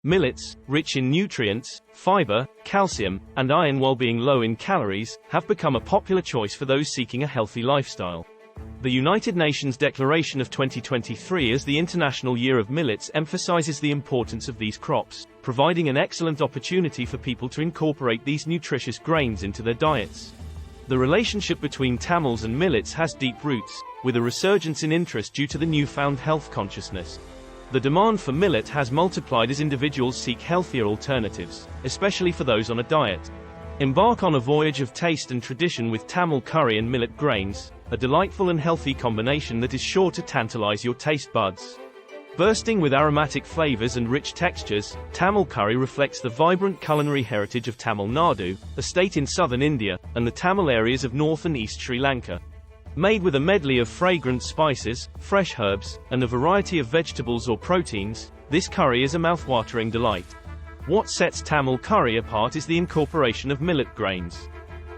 Millets, rich in nutrients, fiber, calcium, and iron while being low in calories, have become a popular choice for those seeking a healthy lifestyle. The United Nations Declaration of 2023 as the International Year of Millets emphasizes the importance of these crops, providing an excellent opportunity for people to incorporate these nutritious grains into their diets. The relationship between Tamils and millets has deep roots, with a resurgence in interest due to the newfound health consciousness. The demand for millet has multiplied as individuals seek healthier alternatives, especially for those on a diet. Embark on a voyage of taste and tradition with Tamil curry and millet grains, a delightful and healthy combination that is sure to tantalize your taste buds. Bursting with aromatic flavors and rich textures, Tamil curry reflects the vibrant culinary heritage of Tamil Nadu, a state in southern India, and the Tamil areas of north and east Sri Lanka. Made with a medley of fragrant spices, fresh herbs, and a variety of vegetables or proteins, this curry is a mouthwatering delight. What sets Tamil curry apart is the incorporation of millet grains.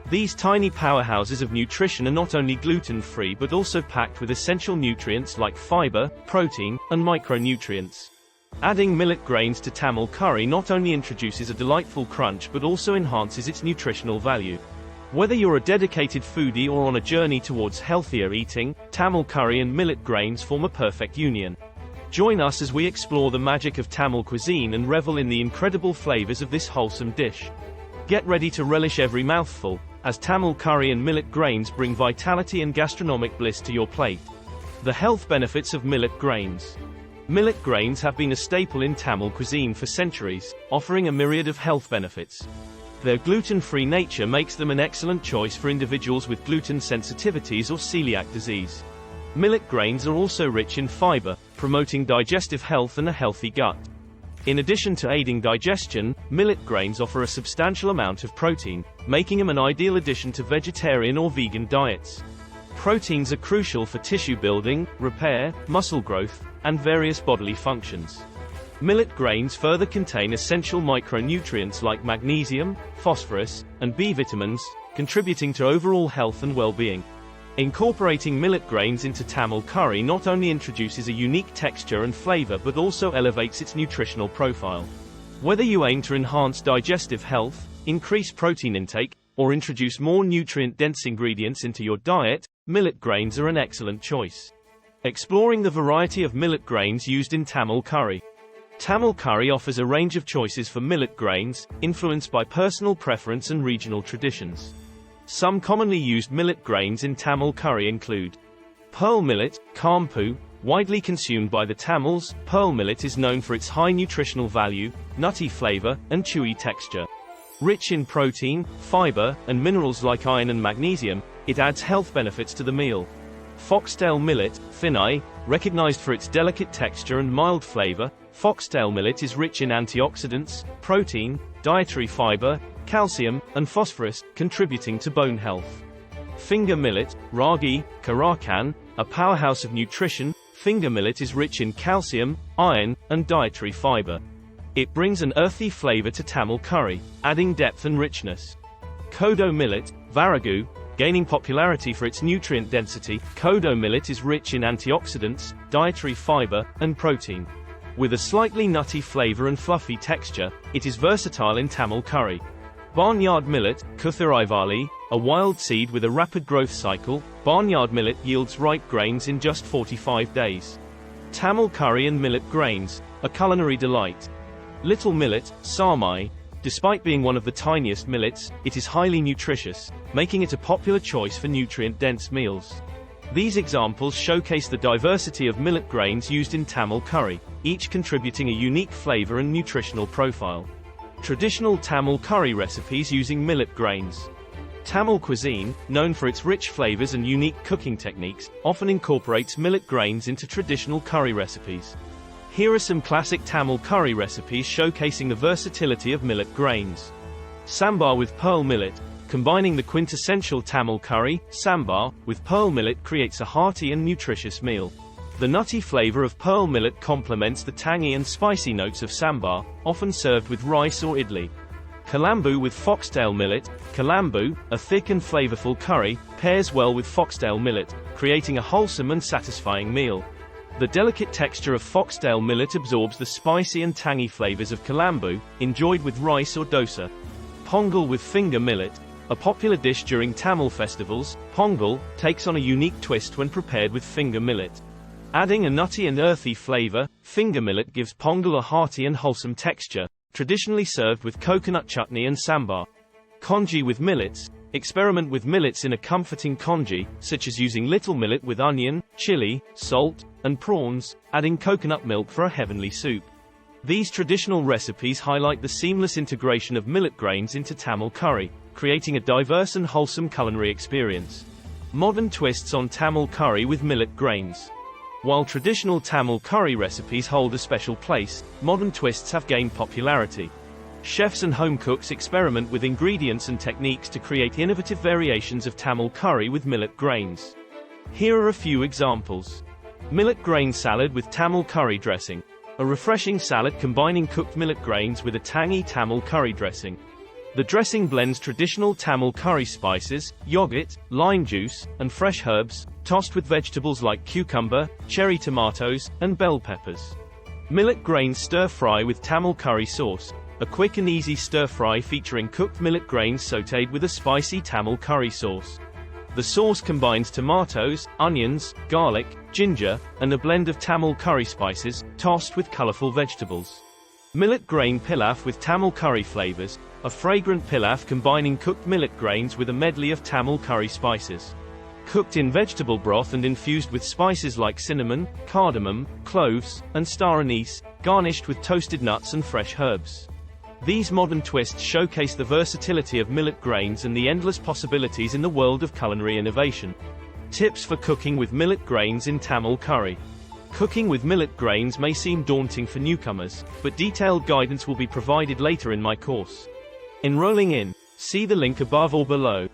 These tiny powerhouses of nutrition are not only gluten-free but also packed with essential nutrients like fiber, protein, and micronutrients. Adding millet grains to Tamil curry not only introduces a delightful crunch but also enhances its nutritional value. Whether you're a dedicated foodie or on a journey towards healthier eating, Tamil curry and millet grains form a perfect union. Join us as we explore the magic of Tamil cuisine and revel in the incredible flavors of this wholesome dish. Get ready to relish every mouthful, as Tamil curry and millet grains bring vitality and gastronomic bliss to your plate. The health benefits of millet grains. Millet grains have been a staple in Tamil cuisine for centuries, offering a myriad of health benefits. Their gluten-free nature makes them an excellent choice for individuals with gluten sensitivities or celiac disease. Millet grains are also rich in fiber, promoting digestive health and a healthy gut. In addition to aiding digestion, millet grains offer a substantial amount of protein, making them an ideal addition to vegetarian or vegan diets. Proteins are crucial for tissue building, repair, muscle growth, and various bodily functions. Millet grains further contain essential micronutrients like magnesium, phosphorus, and B vitamins, contributing to overall health and well-being. Incorporating millet grains into Tamil curry not only introduces a unique texture and flavor but also elevates its nutritional profile. Whether you aim to enhance digestive health, increase protein intake, or introduce more nutrient-dense ingredients into your diet, millet grains are an excellent choice. Exploring the variety of millet grains used in Tamil curry. Tamil curry offers a range of choices for millet grains, influenced by personal preference and regional traditions. Some commonly used millet grains in Tamil curry include pearl millet, kampu. Widely consumed by the Tamils, pearl millet is known for its high nutritional value, nutty flavor, and chewy texture. Rich in protein, fiber, and minerals like iron and magnesium, it adds health benefits to the meal. Foxtail millet, finai, recognized for its delicate texture and mild flavor, foxtail millet is rich in antioxidants, protein, dietary fiber, calcium, and phosphorus, contributing to bone health. Finger millet, ragi, karakan, a powerhouse of nutrition, finger millet is rich in calcium, iron, and dietary fiber. It brings an earthy flavor to Tamil curry, adding depth and richness. Kodo millet, varagu, gaining popularity for its nutrient density, kodo millet is rich in antioxidants, dietary fiber, and protein. With a slightly nutty flavor and fluffy texture, it is versatile in Tamil curry. Barnyard millet, kuthiraivali, a wild seed with a rapid growth cycle, barnyard millet yields ripe grains in just 45 days. Tamil curry and millet grains, a culinary delight. Little millet, samai. Despite being one of the tiniest millets, it is highly nutritious, making it a popular choice for nutrient-dense meals. These examples showcase the diversity of millet grains used in Tamil curry, each contributing a unique flavor and nutritional profile. Traditional Tamil curry recipes using millet grains. Tamil cuisine, known for its rich flavors and unique cooking techniques, often incorporates millet grains into traditional curry recipes. Here are some classic Tamil curry recipes showcasing the versatility of millet grains. Sambar with pearl millet. Combining the quintessential Tamil curry, sambar, with pearl millet creates a hearty and nutritious meal. The nutty flavor of pearl millet complements the tangy and spicy notes of sambar, often served with rice or idli. Kalambu with foxtail millet. Kalambu, a thick and flavorful curry, pairs well with foxtail millet, creating a wholesome and satisfying meal. The delicate texture of foxtail millet absorbs the spicy and tangy flavors of kalambu, enjoyed with rice or dosa. Pongal with finger millet. A popular dish during Tamil festivals, pongal takes on a unique twist when prepared with finger millet. Adding a nutty and earthy flavor, finger millet gives pongal a hearty and wholesome texture, traditionally served with coconut chutney and sambar. Congee with millets. Experiment with millets in a comforting congee, such as using little millet with onion, chili, salt, and prawns, adding coconut milk for a heavenly soup. These traditional recipes highlight the seamless integration of millet grains into Tamil curry, creating a diverse and wholesome culinary experience. Modern twists on Tamil curry with millet grains. While traditional Tamil curry recipes hold a special place, modern twists have gained popularity. Chefs and home cooks experiment with ingredients and techniques to create innovative variations of Tamil curry with millet grains. Here are a few examples. Millet grain salad with Tamil curry dressing. A refreshing salad combining cooked millet grains with a tangy Tamil curry dressing. The dressing blends traditional Tamil curry spices, yogurt, lime juice, and fresh herbs, tossed with vegetables like cucumber, cherry tomatoes, and bell peppers. Millet grain stir-fry with Tamil curry sauce. A quick and easy stir-fry featuring cooked millet grains sautéed with a spicy Tamil curry sauce. The sauce combines tomatoes, onions, garlic, ginger, and a blend of Tamil curry spices, tossed with colorful vegetables. Millet grain pilaf with Tamil curry flavors. A fragrant pilaf combining cooked millet grains with a medley of Tamil curry spices. Cooked in vegetable broth and infused with spices like cinnamon, cardamom, cloves, and star anise, garnished with toasted nuts and fresh herbs. These modern twists showcase the versatility of millet grains and the endless possibilities in the world of culinary innovation. Tips for cooking with millet grains in Tamil curry. Cooking with millet grains may seem daunting for newcomers, but detailed guidance will be provided later in my course. Enrolling in. See the link above or below.